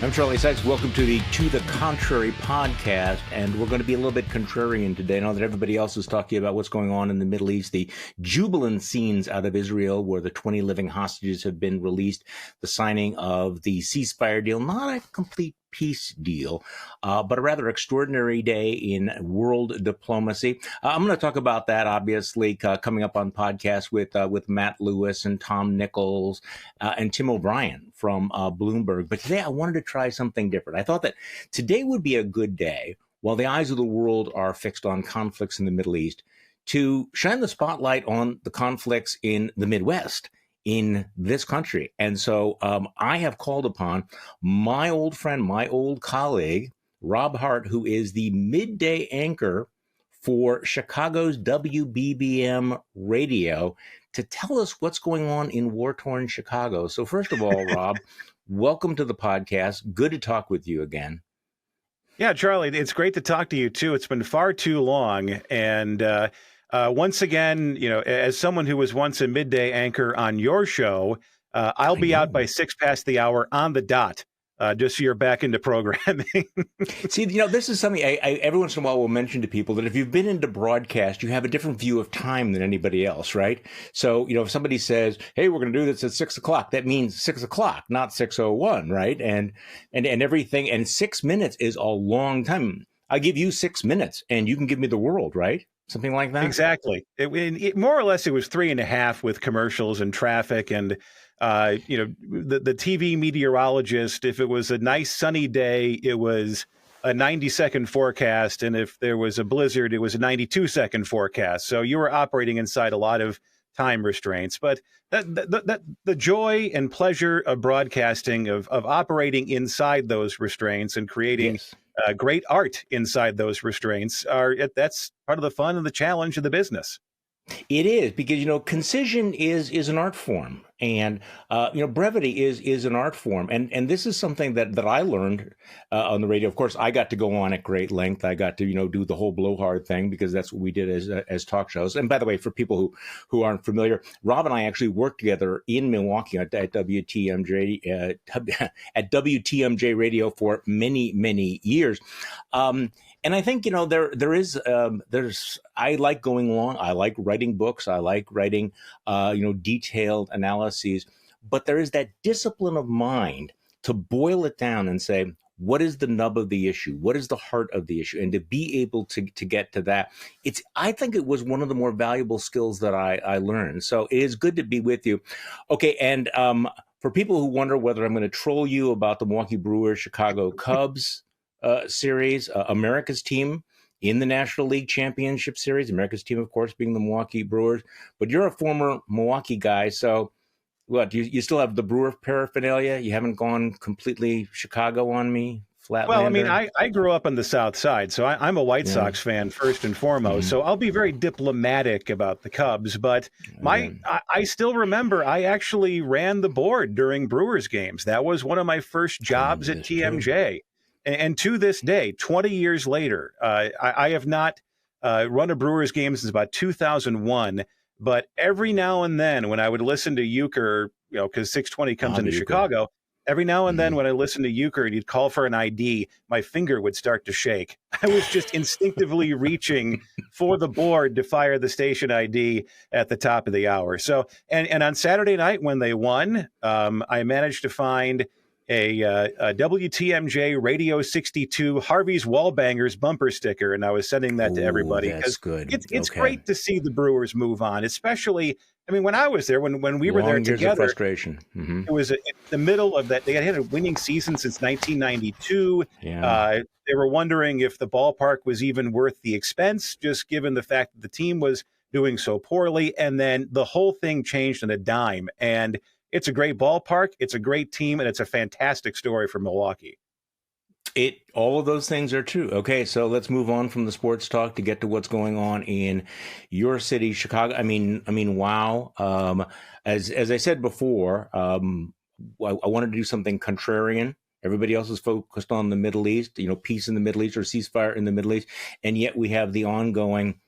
I'm Charlie Sykes. Welcome to the Contrary podcast, and we're going to be a little bit contrarian today. I know that everybody else is talking about what's going on in the Middle East, the jubilant scenes out of Israel where the 20 living hostages have been released, the signing of the ceasefire deal, not a complete peace deal, but a rather extraordinary day in world diplomacy. I'm going to talk about that, obviously, coming up on podcast with Matt Lewis and Tom Nichols and Tim O'Brien from Bloomberg. But today I wanted to try something different. I thought that today would be a good day, while the eyes of the world are fixed on conflicts in the Middle East, to shine the spotlight on the conflicts in the Midwest, in this country. And so I have called upon my old friend, my old colleague, Rob Hart, who is the midday anchor for Chicago's WBBM radio, to tell us what's going on in war-torn Chicago. So first of all, Rob, welcome to the podcast. Good to talk with you again. Yeah, Charlie, it's great to talk to you too. It's been far too long. And once again, you know, as someone who was once a midday anchor on your show, I'll be out by 6 past the hour on the dot, just so you're back into programming. See, you know, this is something I every once in a while will mention to people, that if you've been into broadcast, you have a different view of time than anybody else, right? So, you know, if somebody says, hey, we're going to do this at 6 o'clock, that means 6 o'clock, not 6:01, right? And everything. And 6 minutes is a long time. I give you 6 minutes and you can give me the world, right? Something like that? Exactly. It more or less, it was 3.5 with commercials and traffic. And, you know, the TV meteorologist, if it was a nice sunny day, it was a 90-second forecast. And if there was a blizzard, it was a 92-second forecast. So you were operating inside a lot of time restraints. But the joy and pleasure of broadcasting, of operating inside those restraints and creating Yes. Great art inside those restraints, that's part of the fun and the challenge of the business. It is, because, you know, concision is an art form, and you know, brevity is an art form, and this is something that I learned on the radio. Of course, I got to go on at great length. I got to, you know, do the whole blowhard thing, because that's what we did as talk shows. And by the way, for people who aren't familiar, Rob and I actually worked together in Milwaukee at WTMJ at WTMJ Radio for many years. And I think, you know, there's I like going along. I like writing books. I like writing, you know, detailed analyses. But there is that discipline of mind to boil it down and say, what is the nub of the issue? What is the heart of the issue? And to be able to get to that, I think it was one of the more valuable skills that I learned. So it is good to be with you. Okay, and for people who wonder whether I'm going to troll you about the Milwaukee Brewers Chicago Cubs series, America's team in the National League Championship Series, America's team, of course, being the Milwaukee Brewers. But you're a former Milwaukee guy, so what? You still have the Brewer paraphernalia? You haven't gone completely Chicago on me? Flatlander? Well, I mean, I grew up on the South Side, so I'm a White Sox fan first and foremost. Mm-hmm. So I'll be very diplomatic about the Cubs. But I still remember I actually ran the board during Brewers games. That was one of my first jobs at TMJ. And to this day, 20 years later, I have not run a Brewers game since about 2001. But every now and then, when I would listen to Euchre, you know, because 620 comes into Chicago, every now and then when I listened to Euchre and he'd call for an ID, my finger would start to shake. I was just instinctively reaching for the board to fire the station ID at the top of the hour. So, and on Saturday night when they won, I managed to find a WTMJ Radio 62 Harvey's Wallbangers bumper sticker, and I was sending that to everybody. That's good. It's great to see the Brewers move on, especially, I mean, when I was there, when we were there together, of frustration. Mm-hmm. It was in the middle of that. They had a winning season since 1992. Yeah. They were wondering if the ballpark was even worth the expense, just given the fact that the team was doing so poorly. And then the whole thing changed on a dime. And it's a great ballpark, it's a great team, and it's a fantastic story for Milwaukee. All of those things are true. Okay, so let's move on from the sports talk to get to what's going on in your city, Chicago. I mean, wow. As I said before, I wanted to do something contrarian. Everybody else is focused on the Middle East, you know, peace in the Middle East or ceasefire in the Middle East, and yet we have the ongoing,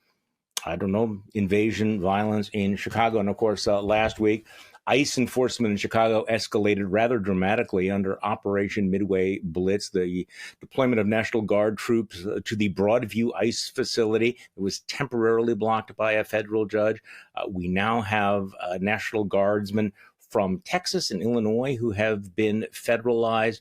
I don't know, invasion, violence in Chicago. And of course, last week, ICE enforcement in Chicago escalated rather dramatically under Operation Midway Blitz, the deployment of National Guard troops to the Broadview ICE facility. It was temporarily blocked by a federal judge. We now have National Guardsmen from Texas and Illinois who have been federalized.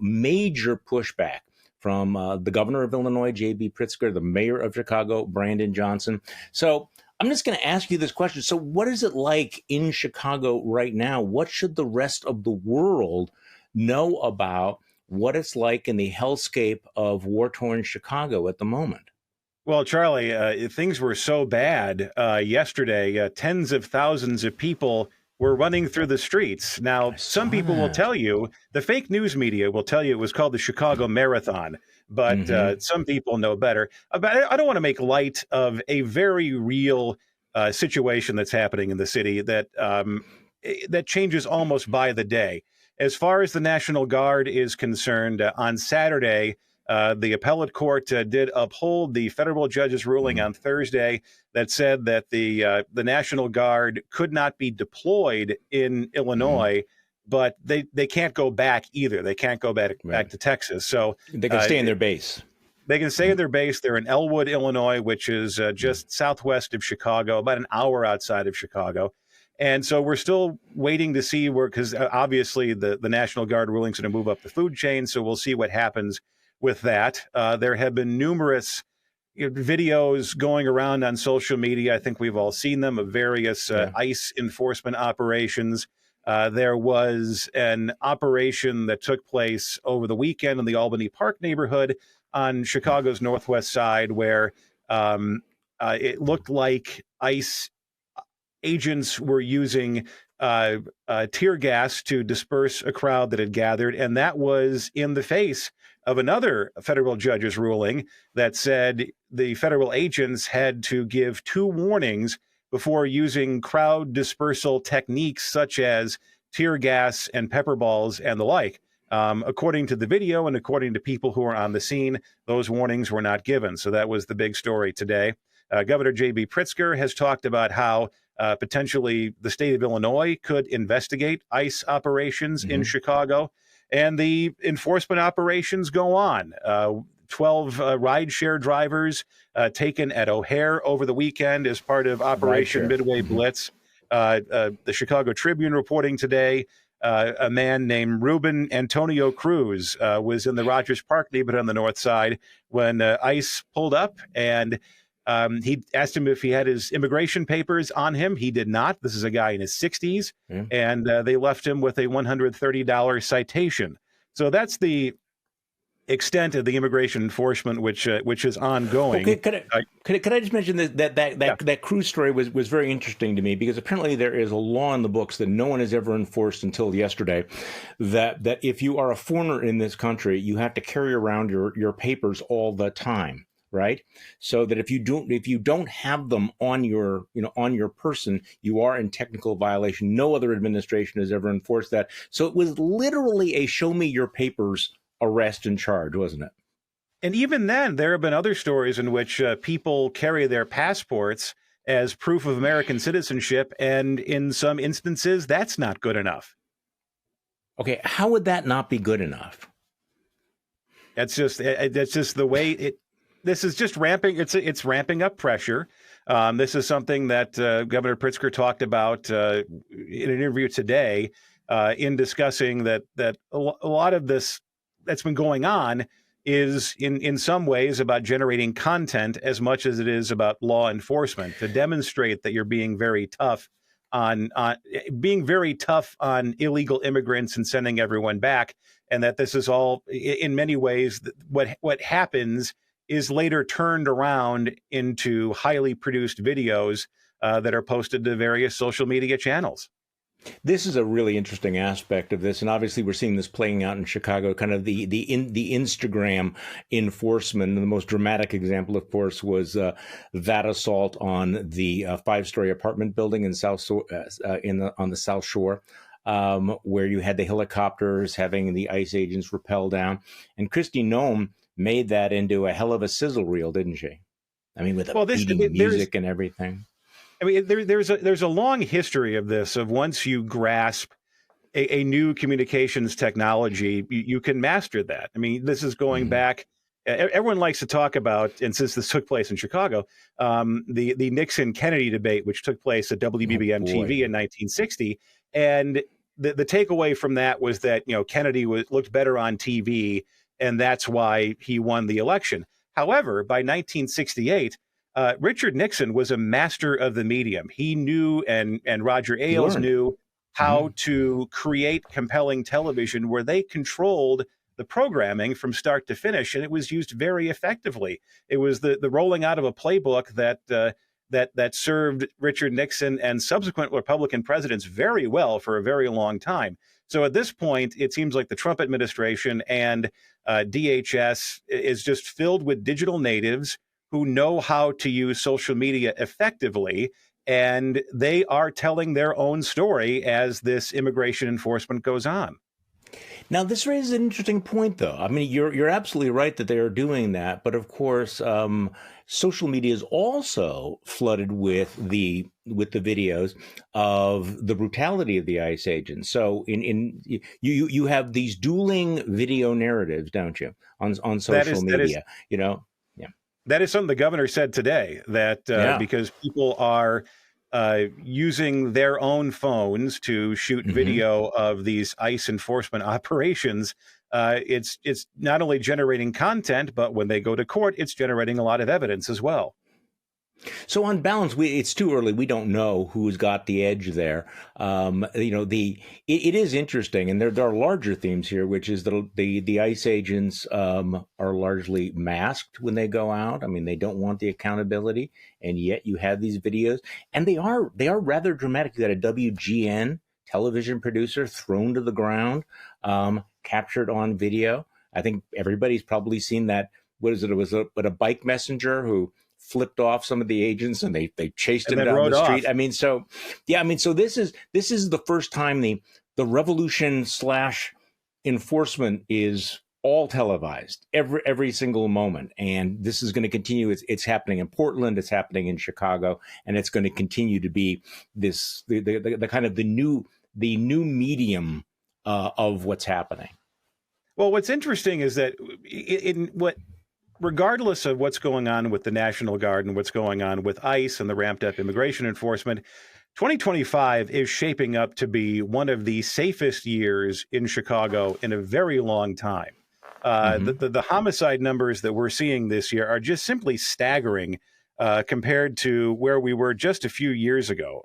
Major pushback from the governor of Illinois, JB Pritzker, the mayor of Chicago, Brandon Johnson. So I'm just going to ask you this question. So what is it like in Chicago right now? What should the rest of the world know about what it's like in the hellscape of war-torn Chicago at the moment? Well, Charlie, things were so bad yesterday. Tens of thousands of people were running through the streets. Now, some people will tell you, the fake news media will tell you it was called the Chicago Marathon, but some people know better. But I don't want to make light of a very real situation that's happening in the city that changes almost by the day. As far as the National Guard is concerned, on Saturday, the appellate court did uphold the federal judge's ruling on Thursday that said that the National Guard could not be deployed in Illinois, but they can't go back either. They can't go back to Texas. So they can stay in their base. They can stay in their base. They're in Elwood, Illinois, which is just southwest of Chicago, about an hour outside of Chicago. And so we're still waiting to see because obviously the National Guard ruling is going to move up the food chain. So we'll see what happens with that. There have been numerous videos going around on social media. I think we've all seen them of various ICE enforcement operations. There was an operation that took place over the weekend in the Albany Park neighborhood on Chicago's northwest side where it looked like ICE agents were using tear gas to disperse a crowd that had gathered. And that was in the face of another federal judge's ruling that said the federal agents had to give 2 warnings before using crowd dispersal techniques such as tear gas and pepper balls and the like. According to the video and according to people who were on the scene, those warnings were not given. So that was the big story today. Governor JB Pritzker has talked about how potentially the state of Illinois could investigate ICE operations in Chicago. And the enforcement operations go on. 12 rideshare drivers taken at O'Hare over the weekend as part of Operation Midway Blitz. The Chicago Tribune reporting today, a man named Ruben Antonio Cruz was in the Rogers Park neighborhood on the north side when ICE pulled up and he asked him if he had his immigration papers on him. He did not. This is a guy in his 60s, and they left him with a $130 citation. So that's the extent of the immigration enforcement, which is ongoing. Okay, could I just mention that Cruz story was very interesting to me because apparently there is a law in the books that no one has ever enforced until yesterday that if you are a foreigner in this country, you have to carry around your papers all the time. Right, so that if you don't have them on your person, you are in technical violation. No other administration has ever enforced that. So it was literally a show me your papers arrest and charge, wasn't it? And even then, there have been other stories in which people carry their passports as proof of American citizenship, and in some instances, that's not good enough. Okay, how would that not be good enough? That's just the way it. This is just ramping. It's ramping up pressure. This is something that Governor Pritzker talked about in an interview today in discussing that a lot of this that's been going on is in some ways about generating content as much as it is about law enforcement to demonstrate that you're being very tough on illegal immigrants and sending everyone back, and that this is all in many ways what happens is later turned around into highly produced videos that are posted to various social media channels. This is a really interesting aspect of this, and obviously we're seeing this playing out in Chicago. Kind of the Instagram enforcement. And the most dramatic example, of course, was that assault on the 5-story apartment building in on the South Shore, where you had the helicopters having the ICE agents rappel down, and Kristi Noem made that into a hell of a sizzle reel, didn't she? I mean, with the beating music and everything. I mean, there's a long history of this, of once you grasp a new communications technology, you can master that. I mean, this is going Mhm. back. Everyone likes to talk about, and since this took place in Chicago, the Nixon Kennedy debate, which took place at Oh WBBM boy. TV in 1960, and the takeaway from that was that Kennedy looked better on TV, and that's why he won the election. However, by 1968. Richard Nixon was a master of the medium. He knew, and Roger He Ailes learned. knew how Mhm. to create compelling television where they controlled the programming from start to finish, and it was used very effectively. It was the rolling out of a playbook that served Richard Nixon and subsequent Republican presidents very well for a very long time. So at this point, it seems like the Trump administration and DHS is just filled with digital natives who know how to use social media effectively, and they are telling their own story as this immigration enforcement goes on. Now, this raises an interesting point, though. I mean, you're absolutely right that they are doing that, but of course, social media is also flooded with the videos of the brutality of the ICE agents. So, you have these dueling video narratives, don't you, on That social is that is media? You know, yeah, that is something the governor said today, that yeah. because people are using their own phones to shoot Hmm. video of these ICE enforcement operations. It's not only generating content, but when they go to court, it's generating a lot of evidence as well. So on balance, it's too early. We don't know who's got the edge there. It is interesting, and there are larger themes here, which is the ICE agents are largely masked when they go out. I mean, they don't want the accountability, and yet you have these videos, and they are rather dramatic. You got a WGN television producer thrown to the ground, captured on video. I think everybody's probably seen that. What is it? It was a bike messenger who flipped off some of the agents and they chased And him then down rode the street. off. I mean, so yeah, I mean, so this is the first time the revolution slash enforcement is all televised every single moment, and this is going to continue. It's happening in Portland, it's happening in Chicago, and it's going to continue to be this the kind of the new medium of what's happening. Well, what's interesting is that in what regardless of what's going on with the National Guard and what's going on with ICE and the ramped up immigration enforcement, 2025 is shaping up to be one of the safest years in Chicago in a very long time. Hmm. The homicide numbers that we're seeing this year are just simply staggering compared to where we were just a few years ago.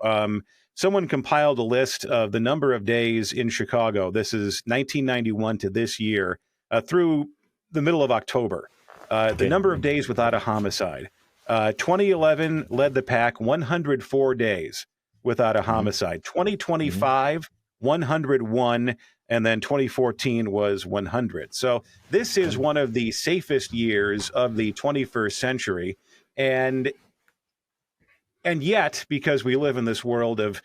Someone compiled a list of the number of days in Chicago. This is 1991 to this year through the middle of October. The Okay. number of days without a homicide. 2011 led the pack, 104 days without a Hmm. homicide. Hmm. 2025, 101, and then 2014 was 100. So this is one of the safest years of the 21st century, and yet, because we live in this world of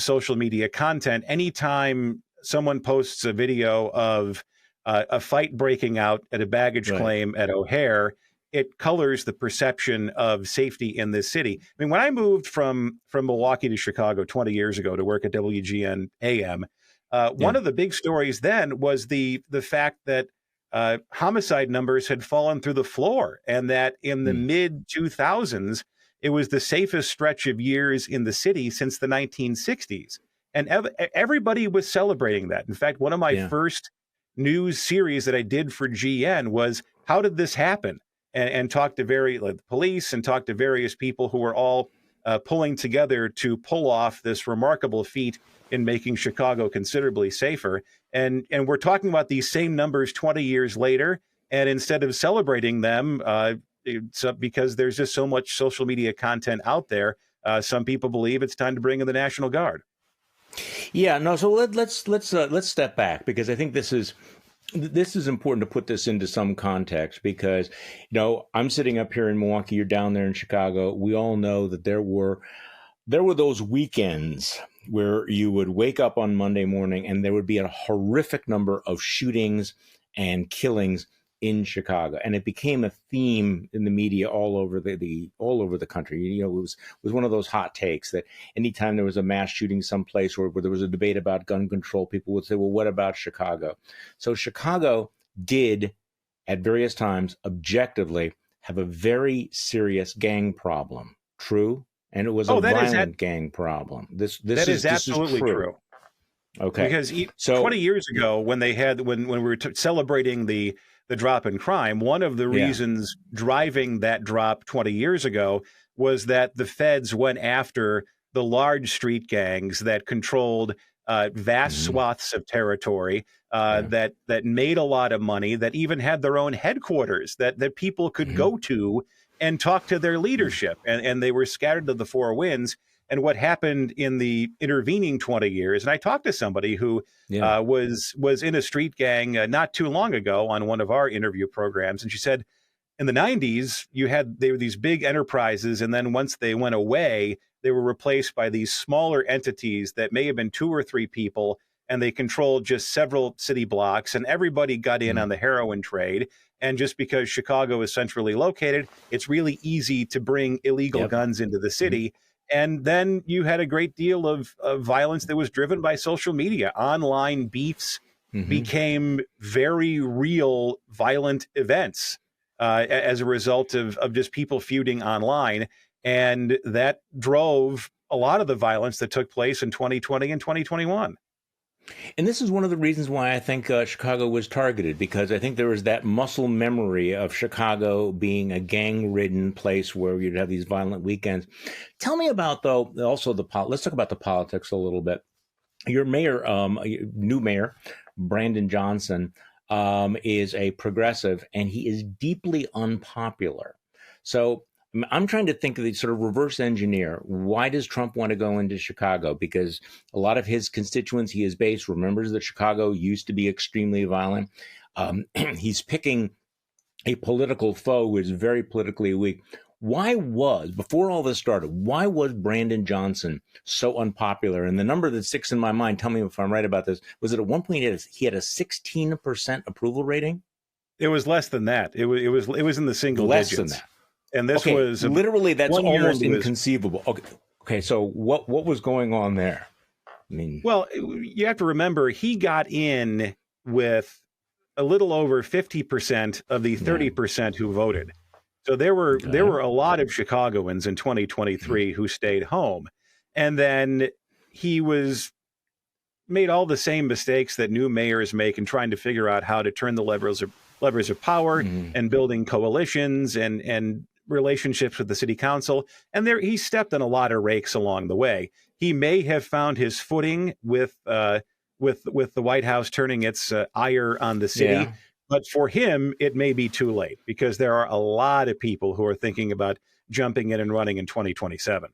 social media content, anytime someone posts a video of a fight breaking out at a baggage Right. claim at O'Hare, it colors the perception of safety in this city. I mean, when I moved from Milwaukee to Chicago 20 years ago to work at WGN AM, Yeah. one of the big stories then was the fact that homicide numbers had fallen through the floor, and that in the Mm. mid 2000s, it was the safest stretch of years in the city since the 1960s. And everybody was celebrating that. In fact, one of my Yeah. first news series that I did for GN was how did this happen? And talked to the police and talked to various people who were all pulling together to pull off this remarkable feat in making Chicago considerably safer. And we're talking about these same numbers 20 years later. And instead of celebrating them, because there's just so much social media content out there, some people believe it's time to bring in the National Guard. Yeah, no. So let's step back, because I think this is important to put this into some context, because I'm sitting up here in Milwaukee, you're down there in Chicago. We all know that there were those weekends where you would wake up on Monday morning and there would be a horrific number of shootings and killings in Chicago, and it became a theme in the media all over the country. You know, it was one of those hot takes that anytime there was a mass shooting someplace where there was a debate about gun control, people would say, "Well, what about Chicago?" So Chicago did, at various times, objectively have a very serious gang problem. True, and it was a violent gang problem. This is absolutely true. Okay, because so 20 years ago, when we were celebrating the drop in crime, one of the reasons driving that drop 20 years ago was that the feds went after the large street gangs that controlled vast swaths of territory, that made a lot of money, that even had their own headquarters that people could go to and talk to their leadership, and they were scattered to the four winds. And what happened in the intervening 20 years, and I talked to somebody who was in a street gang not too long ago on one of our interview programs, and she said, in the 90s, they were these big enterprises, and then once they went away, they were replaced by these smaller entities that may have been 2 or 3 people, and they controlled just several city blocks, and everybody got in on the heroin trade. And just because Chicago is centrally located, it's really easy to bring illegal guns into the city. And then you had a great deal of violence that was driven by social media. Online beefs became very real violent events as a result of just people feuding online. And that drove a lot of the violence that took place in 2020 and 2021. And this is one of the reasons why I think Chicago was targeted, because I think there was that muscle memory of Chicago being a gang-ridden place where you'd have these violent weekends. Tell me about, though, also let's talk about the politics a little bit. Your mayor, new mayor, Brandon Johnson, is a progressive, and he is deeply unpopular. So I'm trying to think of the sort of reverse engineer. Why does Trump want to go into Chicago? Because a lot of his constituents, his base, remembers that Chicago used to be extremely violent. He's picking a political foe who is very politically weak. Before all this started, why was Brandon Johnson so unpopular? And the number that sticks in my mind, tell me if I'm right about this, was that at one point he had a 16% approval rating? It was less than that. It was in the single digits. Less than that. And this was literally, that's almost inconceivable. Okay. So what was going on there? I mean, well, you have to remember he got in with a little over 50% of the 30% who voted. So there were a lot of Chicagoans in 2023 who stayed home, and then he made all the same mistakes that new mayors make in trying to figure out how to turn the levers of power and building coalitions and relationships with the city council. And he stepped on a lot of rakes along the way. He may have found his footing with the White House turning its ire on the city. Yeah. But for him, it may be too late, because there are a lot of people who are thinking about jumping in and running in 2027.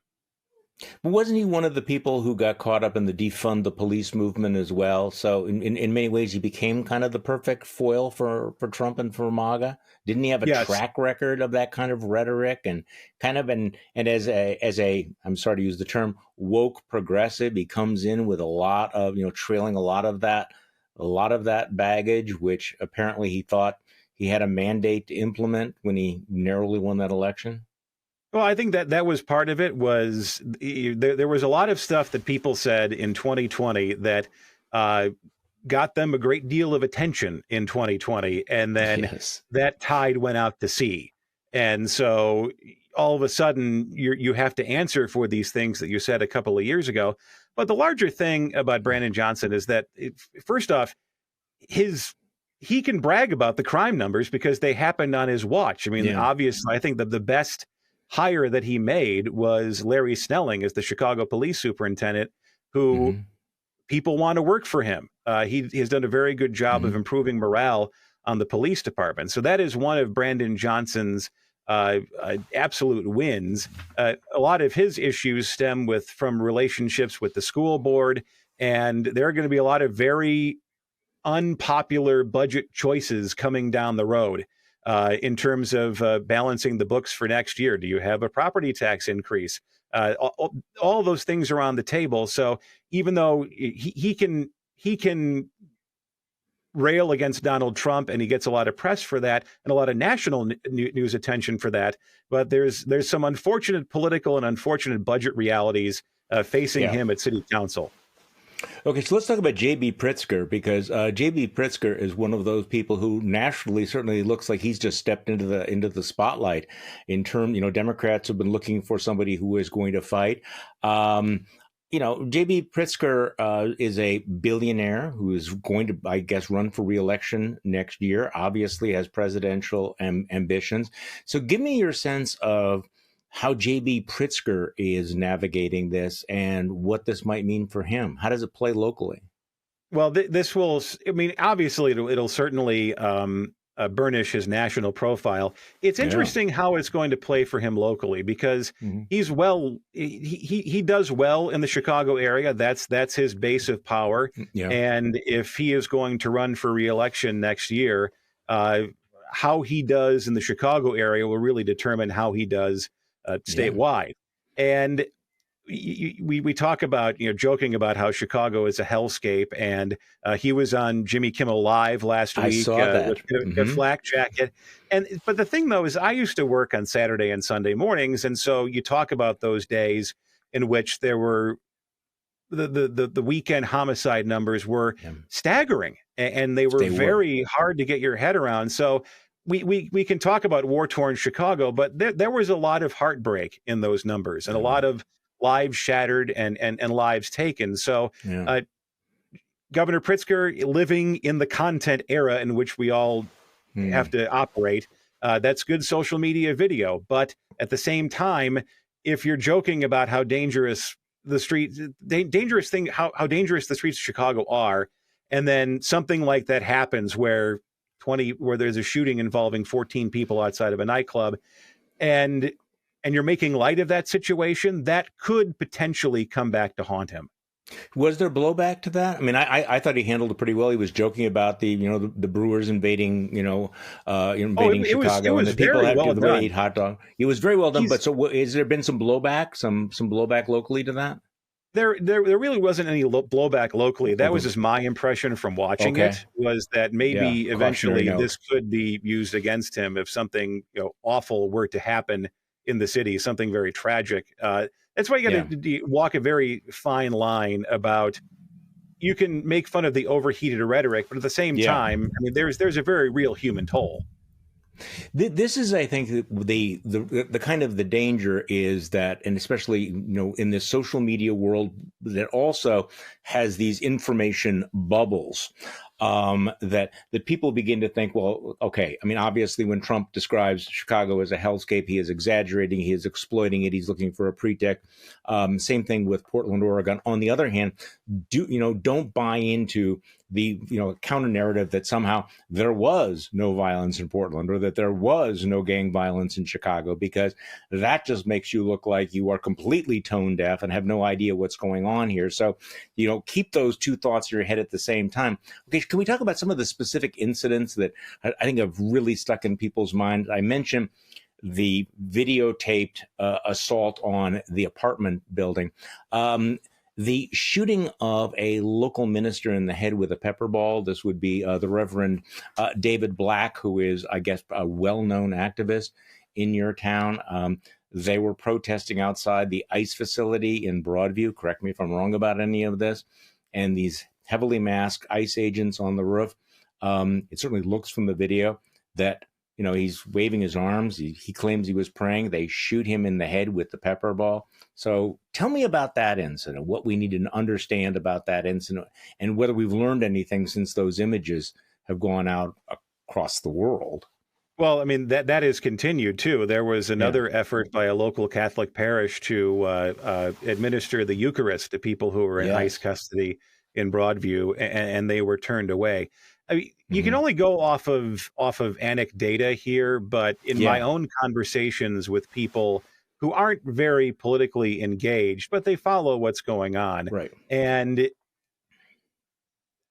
But wasn't he one of the people who got caught up in the defund the police movement as well? So in many ways, he became kind of the perfect foil for Trump and for MAGA. Didn't he have a track record of that kind of rhetoric and kind of and as a I'm sorry to use the term woke progressive, he comes in with a lot of, trailing a lot of that baggage, which apparently he thought he had a mandate to implement when he narrowly won that election? Well, I think that was part of it. Was there was a lot of stuff that people said in 2020 that got them a great deal of attention in 2020, and then that tide went out to sea. And so all of a sudden you have to answer for these things that you said a couple of years ago. But the larger thing about Brandon Johnson is that, first off, he can brag about the crime numbers because they happened on his watch. I mean, obviously, I think that the best hire that he made was Larry Snelling as the Chicago police superintendent, who people want to work for him. He has done a very good job of improving morale on the police department. So that is one of Brandon Johnson's absolute wins. A lot of his issues stem from relationships with the school board, and there are going to be a lot of very unpopular budget choices coming down the road in terms of balancing the books for next year. Do you have a property tax increase? All those things are on the table. So even though he can rail against Donald Trump, and he gets a lot of press for that and a lot of national news attention for that. But there's some unfortunate political and unfortunate budget realities facing him at city council. Okay, so let's talk about JB Pritzker, because JB Pritzker is one of those people who nationally certainly looks like he's just stepped into the spotlight. In term, Democrats have been looking for somebody who is going to fight. JB Pritzker is a billionaire who is going to, I guess, run for re-election next year. Obviously, has presidential ambitions. So, give me your sense of how JB Pritzker is navigating this and what this might mean for him. How does it play locally? Well, this will, I mean, obviously it'll certainly burnish his national profile. It's interesting how it's going to play for him locally, because he does well in the Chicago area. That's his base of power. Yeah. And if he is going to run for re-election next year, how he does in the Chicago area will really determine how he does statewide. And we talk about, joking about how Chicago is a hellscape. And he was on Jimmy Kimmel Live last week. I saw that. With a flak jacket. But the thing, though, is I used to work on Saturday and Sunday mornings. And so you talk about those days in which there were the weekend homicide numbers were staggering, and they were very hard to get your head around. So we can talk about war-torn Chicago, but there was a lot of heartbreak in those numbers, and a lot of lives shattered and lives taken. So Governor Pritzker, living in the content era in which we all have to operate, that's good social media video. But at the same time, if you're joking about how dangerous the streets, how dangerous the streets of Chicago are, and then something like that happens where there's a shooting involving 14 people outside of a nightclub, and you're making light of that situation, that could potentially come back to haunt him. Was there blowback to that? I mean, I thought he handled it pretty well. He was joking about the Brewers invading Chicago, and the people had to eat hot dog. It was very well done. But so, has there been some blowback, some blowback locally to that? There really wasn't any blowback locally. That was just my impression from watching it, was that maybe eventually this could be used against him if something awful were to happen in the city, something very tragic. That's why you got to walk a very fine line about, you can make fun of the overheated rhetoric, but at the same time, I mean, there's a very real human toll. This is, I think, the kind of the danger is that, and especially in this social media world that also has these information bubbles, that people begin to think, well, okay, I mean, obviously when Trump describes Chicago as a hellscape, he is exaggerating, he is exploiting it, he's looking for a pretext. Same thing with Portland, Oregon. On the other hand, don't buy into the counter narrative that somehow there was no violence in Portland, or that there was no gang violence in Chicago, because that just makes you look like you are completely tone deaf and have no idea what's going on here. So, keep those two thoughts in your head at the same time. Okay, can we talk about some of the specific incidents that I think have really stuck in people's minds? I mentioned the videotaped assault on the apartment building. The shooting of a local minister in the head with a pepper ball. This would be the Reverend David Black, who is, I guess, a well-known activist in your town. They were protesting outside the ICE facility in Broadview. Correct me if I'm wrong about any of this. And these heavily masked ICE agents on the roof. It certainly looks from the video that he's waving his arms. He claims he was praying. They shoot him in the head with the pepper ball. So tell me about that incident, what we need to understand about that incident, and whether we've learned anything since those images have gone out across the world. Well, I mean, that is continued, too. There was another effort by a local Catholic parish to administer the Eucharist to people who were in ICE custody in Broadview, and they were turned away. I mean, you can only go off of anecdata here, but in my own conversations with people who aren't very politically engaged, but they follow what's going on, right? And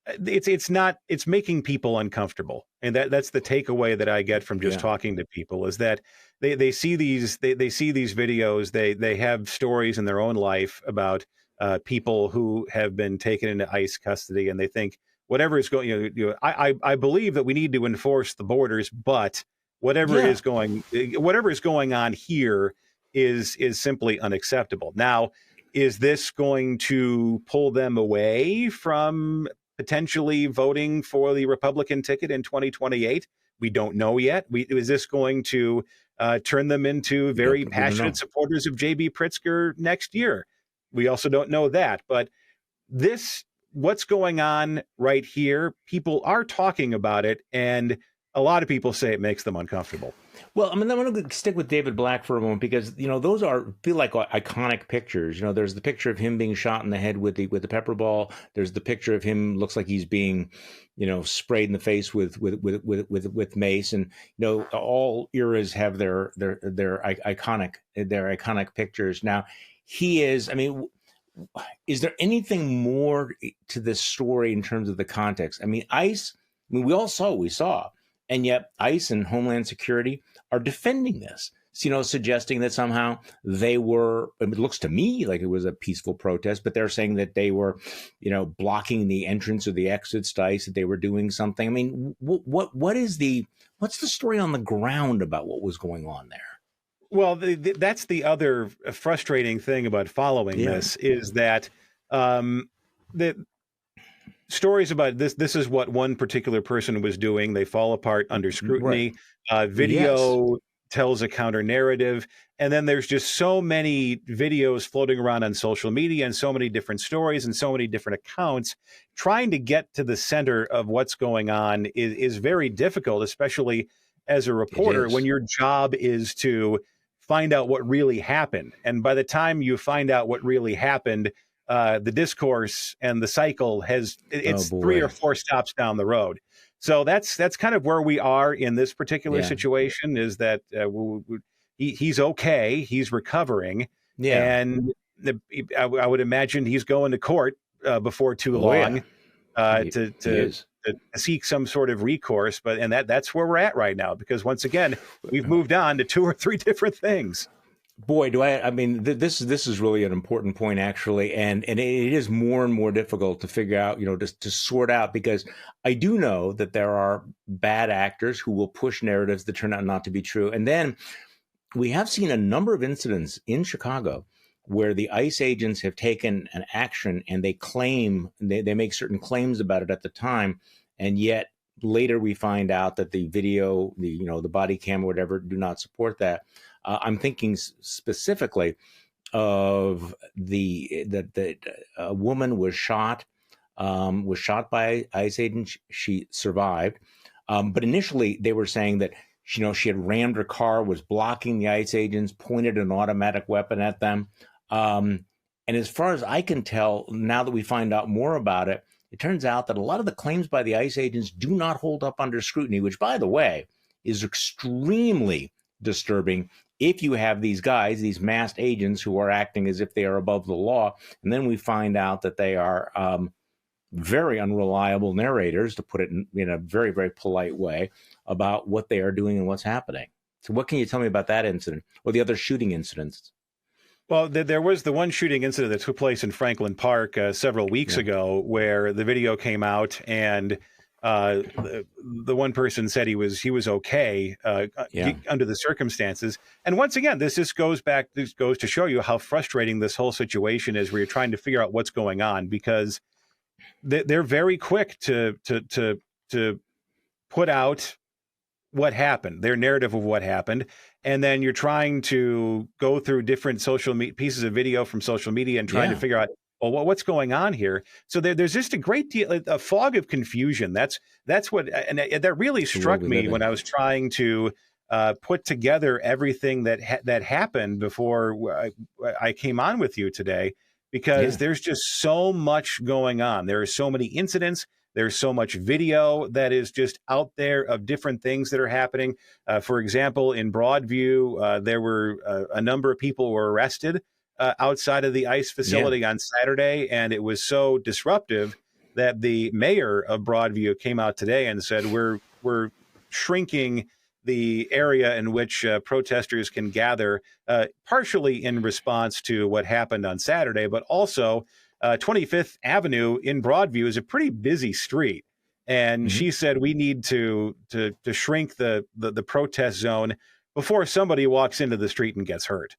it's making people uncomfortable, and that's the takeaway that I get from just talking to people, is that they see these videos, they have stories in their own life about people who have been taken into ICE custody, and they think, whatever is going, I believe that we need to enforce the borders, but whatever Yeah. is going on here is simply unacceptable. Now, is this going to pull them away from potentially voting for the Republican ticket in 2028? We don't know yet. Is this going to turn them into very We don't know. passionate supporters of JB Pritzker next year? We also don't know that. But what's going on right here, people are talking about it, and a lot of people say it makes them uncomfortable. Well, I mean, I'm going to stick with David Black for a moment because those feel like iconic pictures. There's the picture of him being shot in the head with the pepper ball. There's the picture of him looks like he's being, sprayed in the face with mace. And all eras have their iconic pictures. Now, he is. I mean, is there anything more to this story in terms of the context? I mean, ICE. I mean, we all saw what we saw. And yet ICE and Homeland Security are defending this, suggesting that somehow they were, it looks to me like it was a peaceful protest, but they're saying that they were, blocking the entrance or the exits to ICE, that they were doing something. I mean, what's the story on the ground about what was going on there? Well, that's the other frustrating thing about following this is that the stories about this is what one particular person was doing. They fall apart under scrutiny. Right. Video tells a counter narrative. And then there's just so many videos floating around on social media and so many different stories and so many different accounts. Trying to get to the center of what's going on is very difficult, especially as a reporter when your job is to find out what really happened. And by the time you find out what really happened, the discourse and the cycle it's 3 or 4 stops down the road. So that's kind of where we are in this particular situation, is that he's okay. He's recovering. Yeah. And I would imagine he's going to court before too long to seek some sort of recourse. But that's where we're at right now, because once again, we've moved on to 2 or 3 different things. Boy, I mean, this is really an important point, actually. And it is more and more difficult to figure out, to sort out, because I do know that there are bad actors who will push narratives that turn out not to be true. And then we have seen a number of incidents in Chicago where the ICE agents have taken an action and they make certain claims about it at the time. And yet later we find out that the video, the body cam or whatever, do not support that. I'm thinking specifically of a woman was shot by ICE agents. She survived, but initially they were saying that she had rammed her car, was blocking the ICE agents, pointed an automatic weapon at them. And as far as I can tell, now that we find out more about it, it turns out that a lot of the claims by the ICE agents do not hold up under scrutiny, which, by the way, is extremely disturbing. If you have these guys, these masked agents who are acting as if they are above the law, and then we find out that they are very unreliable narrators, to put it in a very, very polite way, about what they are doing and what's happening. So what can you tell me about that incident or the other shooting incidents? Well, there was the one shooting incident that took place in Franklin Park several weeks ago, where the video came out and the one person said he was okay under the circumstances. And once again, this goes to show you how frustrating this whole situation is, where you're trying to figure out what's going on, because they're very quick to put out what happened, their narrative of what happened. And then you're trying to go through different pieces of video from social media and trying to figure out, well, what's going on here? So there's just a great deal, a fog of confusion. That's what, and that really struck me when I was trying to put together everything that happened before I came on with you today, because there's just so much going on. There are so many incidents. There's so much video that is just out there of different things that are happening. For example, in Broadview, there were a number of people were arrested outside of the ICE facility on Saturday, and it was so disruptive that the mayor of Broadview came out today and said, we're shrinking the area in which protesters can gather, partially in response to what happened on Saturday, but also 25th Avenue in Broadview is a pretty busy street. And Mm-hmm. she said we need to shrink the protest zone before somebody walks into the street and gets hurt.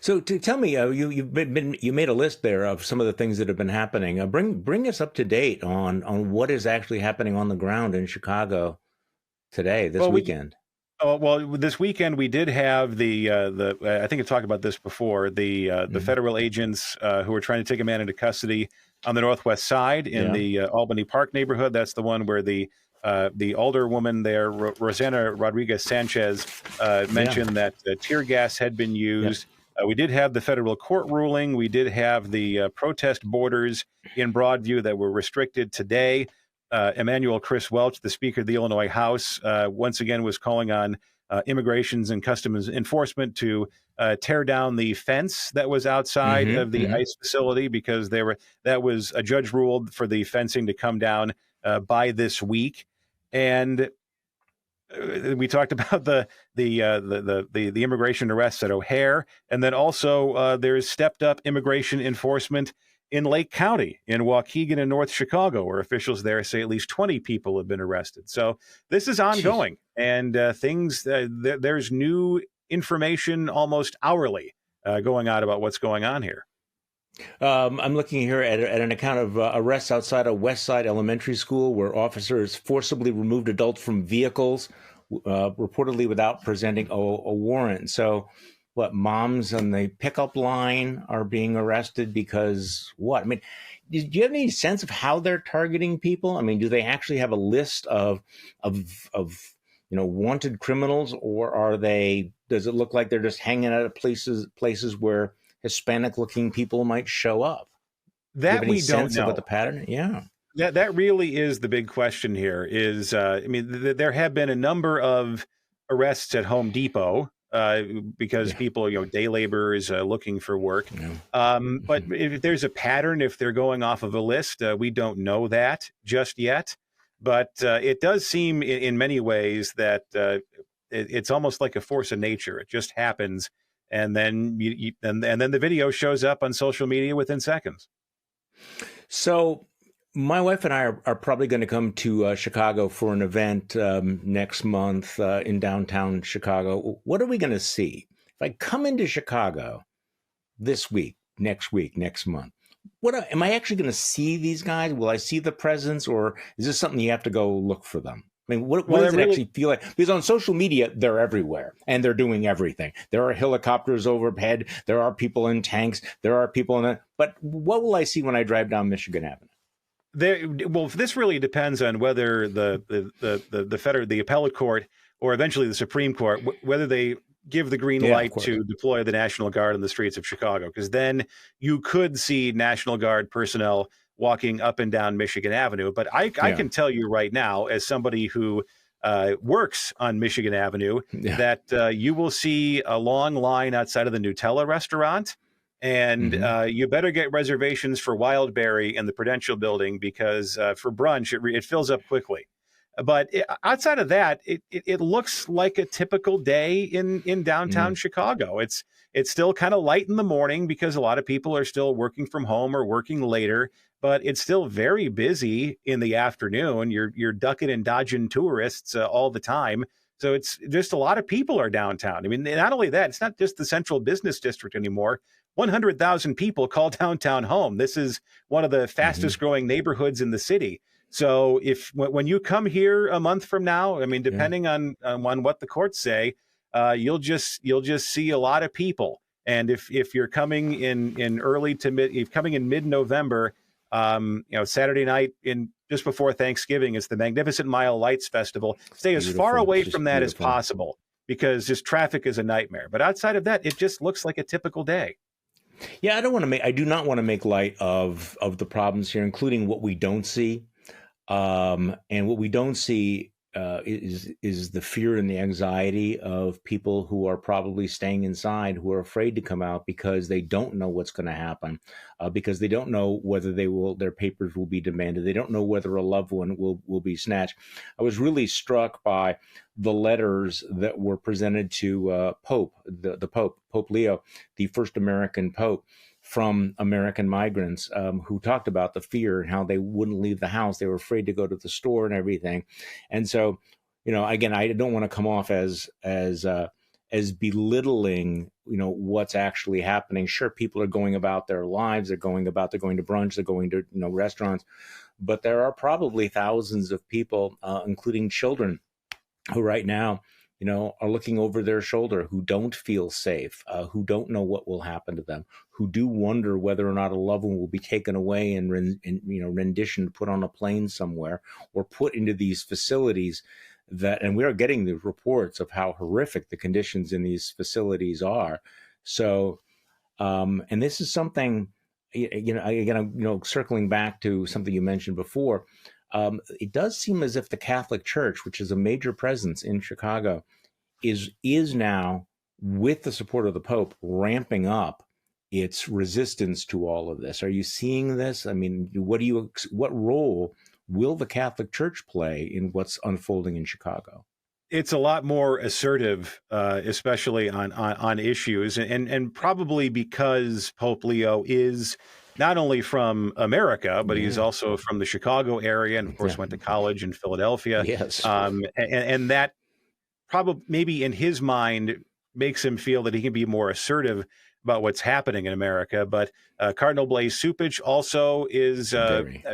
So to tell me, you made a list there of some of the things that have been happening. Bring us up to date on what is actually happening on the ground in Chicago today, this Well, weekend. this weekend we did have the I think I talked about this before, the federal agents who were trying to take a man into custody on the northwest side in the Albany Park neighborhood. That's the one where the older woman there, Rosanna Rodriguez Sanchez, mentioned that tear gas had been used. We did have the federal court ruling. We did have the protest borders in Broadview that were restricted today. Emmanuel Chris Welch, the Speaker of the Illinois House, once again was calling on Immigrations and Customs Enforcement to tear down the fence that was outside of the ICE facility, because that was a judge ruled for the fencing to come down by this week. And we talked about the immigration arrests at O'Hare, and then also there's stepped up immigration enforcement in Lake County, in Waukegan and North Chicago, where officials there say at least 20 people have been arrested. So this is ongoing, and there's new information almost hourly going out about what's going on here. I'm looking here at an account of arrests outside a West Side elementary school where officers forcibly removed adults from vehicles, reportedly without presenting a warrant. So what, moms on the pickup line are being arrested because what? I mean, do you have any sense of how they're targeting people? I mean, do they actually have a list of wanted criminals, or does it look like they're just hanging out at places where Hispanic-looking people might show up? That we don't know. Of what the pattern? Yeah. That really is the big question here. Is there have been a number of arrests at Home Depot because people, day laborers looking for work. But if there's a pattern, if they're going off of a list, we don't know that just yet. But it does seem in many ways that it's almost like a force of nature. It just happens. And then and then the video shows up on social media within seconds. So my wife and I are probably going to come to Chicago for an event next month in downtown Chicago. What are we going to see? If I come into Chicago this week, next month, am I actually going to see these guys? Will I see the presence, or is this something you have to go look for them? I mean, what does it actually feel like? Because on social media, they're everywhere and they're doing everything. There are helicopters overhead. There are people in tanks. There are people in it. But what will I see when I drive down Michigan Avenue? Well, this really depends on whether the appellate court or eventually the Supreme Court, whether they give the green light to deploy the National Guard in the streets of Chicago, because then you could see National Guard personnel walking up and down Michigan Avenue. But I can tell you right now, as somebody who works on Michigan Avenue, that you will see a long line outside of the Nutella restaurant. And you better get reservations for Wildberry and the Prudential Building, because for brunch, it fills up quickly. But outside of that, it looks like a typical day in downtown Chicago. It's still kind of light in the morning because a lot of people are still working from home or working later, but it's still very busy in the afternoon. You're ducking and dodging tourists all the time. So it's just a lot of people are downtown. I mean, not only that, it's not just the central business district anymore. 100,000 people call downtown home. This is one of the fastest growing neighborhoods in the city. So when you come here a month from now, I mean, depending on what the courts say, you'll just see a lot of people. And if you're coming in early to mid, if coming in mid-November, Saturday night just before Thanksgiving, it's the Magnificent Mile Lights Festival. Stay as far away from that as possible, because just traffic is a nightmare. But outside of that, it just looks like a typical day. Yeah, I do not want to make light of the problems here, including what we don't see. And what we don't see is the fear and the anxiety of people who are probably staying inside, who are afraid to come out because they don't know what's going to happen, because they don't know whether their papers will be demanded. They don't know whether a loved one will be snatched. I was really struck by the letters that were presented to Pope Leo, the first American Pope, from American migrants who talked about the fear and how they wouldn't leave the house. They were afraid to go to the store and everything. And so, again, I don't want to come off as belittling, what's actually happening. Sure, people are going about their lives. They're going to brunch. They're going to, restaurants. But there are probably thousands of people, including children, who right now, are looking over their shoulder, who don't feel safe, who don't know what will happen to them, who do wonder whether or not a loved one will be taken away and renditioned, put on a plane somewhere, or put into these facilities and we are getting the reports of how horrific the conditions in these facilities are. So, and this is something, again, circling back to something you mentioned before, it does seem as if the Catholic Church, which is a major presence in Chicago, is now, with the support of the Pope, ramping up its resistance to all of this. Are you seeing this? I mean, what role will the Catholic Church play in what's unfolding in Chicago? It's a lot more assertive, especially on issues, and probably because Pope Leo is not only from America, but he's also from the Chicago area, and of course went to college in Philadelphia. Yes, and that probably maybe in his mind makes him feel that he can be more assertive about what's happening in America. But Cardinal Blaise Cupich also is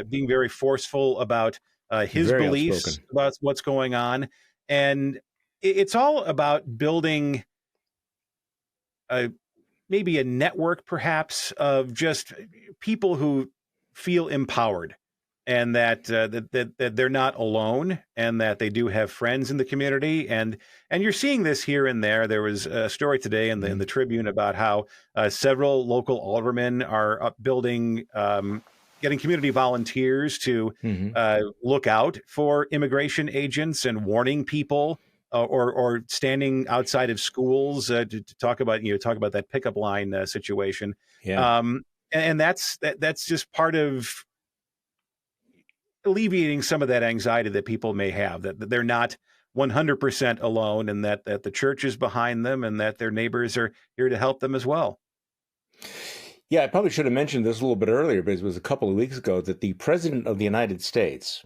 being very forceful about his beliefs outspoken about what's going on. And it's all about building maybe a network, perhaps, of just people who feel empowered, and that they're not alone, and that they do have friends in the community. And you're seeing this here and there. There was a story today in the Tribune about how several local aldermen are building, getting community volunteers to look out for immigration agents and warning people, or standing outside of schools to talk about that pickup line situation. Yeah. And that's just part of alleviating some of that anxiety that people may have, that they're not 100% alone, and that the church is behind them, and that their neighbors are here to help them as well. Yeah, I probably should have mentioned this a little bit earlier, but it was a couple of weeks ago that the President of the United States,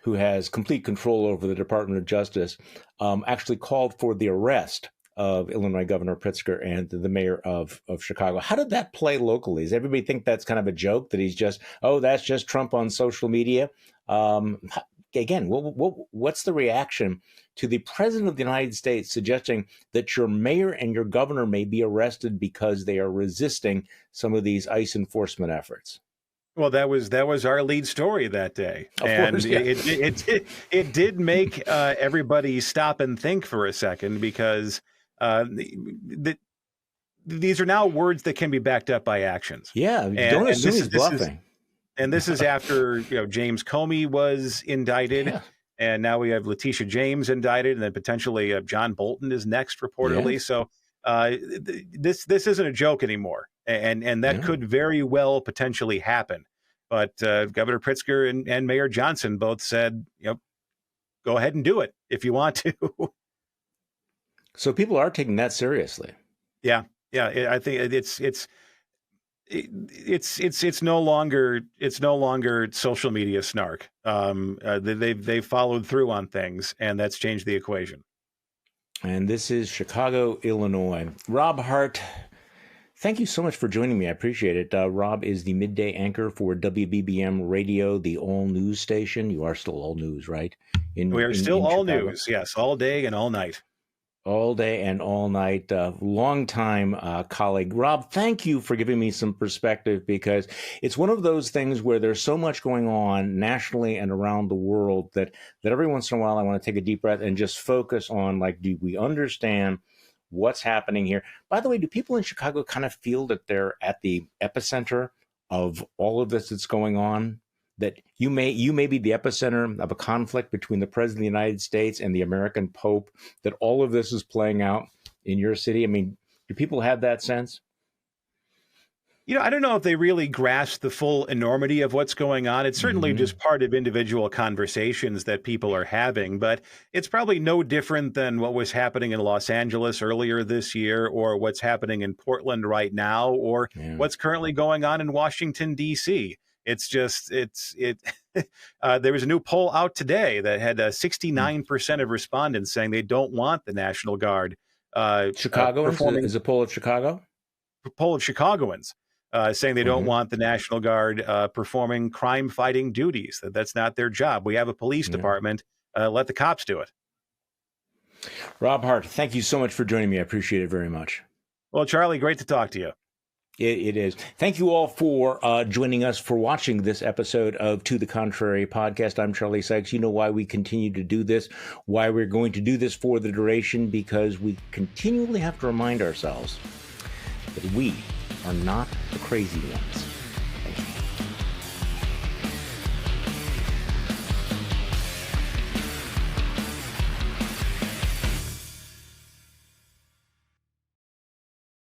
who has complete control over the Department of Justice, actually called for the arrest of Illinois Governor Pritzker and the mayor of Chicago. How did that play locally? Does everybody think that's kind of a joke, that he's just, that's just Trump on social media? Again, what's the reaction to the President of the United States suggesting that your mayor and your governor may be arrested because they are resisting some of these ICE enforcement efforts? Well, that was our lead story that day, and it did make everybody stop and think for a second, because these are now words that can be backed up by actions. Yeah, don't assume he's bluffing. And this is after James Comey was indicted, and now we have Letitia James indicted, and then potentially John Bolton is next, reportedly. Yes. So this isn't a joke anymore, and that could very well potentially happen. But Governor Pritzker and Mayor Johnson both said, go ahead and do it if you want to. So people are taking that seriously. Yeah. I think it's no longer social media snark. They've followed through on things, and that's changed the equation. And this is Chicago, Illinois. Rob Hart, thank you so much for joining me. I appreciate it. Rob is the midday anchor for WBBM Radio, the all news station. You are still all news, right? We are still all news. Yes, all day and all night. All day and all night. Longtime colleague. Rob, thank you for giving me some perspective, because it's one of those things where there's so much going on nationally and around the world that every once in a while I want to take a deep breath and just focus on, do we understand what's happening here? By the way, do people in Chicago kind of feel that they're at the epicenter of all of this that's going on? That you may be the epicenter of a conflict between the President of the United States and the American Pope, that all of this is playing out in your city? I mean, do people have that sense? I don't know if they really grasp the full enormity of what's going on. It's certainly just part of individual conversations that people are having, but it's probably no different than what was happening in Los Angeles earlier this year, or what's happening in Portland right now, or what's currently going on in Washington, D.C. There was a new poll out today that had 69% of respondents saying they don't want the National Guard. Chicagoans? Is a poll of Chicago? Poll of Chicagoans. Saying they don't want the National Guard performing crime-fighting duties. That's not their job. We have a police department. Let the cops do it. Rob Hart, thank you so much for joining me. I appreciate it very much. Well, Charlie, great to talk to you. It is. Thank you all for joining us, for watching this episode of To the Contrary podcast. I'm Charlie Sykes. You know why we continue to do this, why we're going to do this for the duration, because we continually have to remind ourselves that we are not the crazy ones.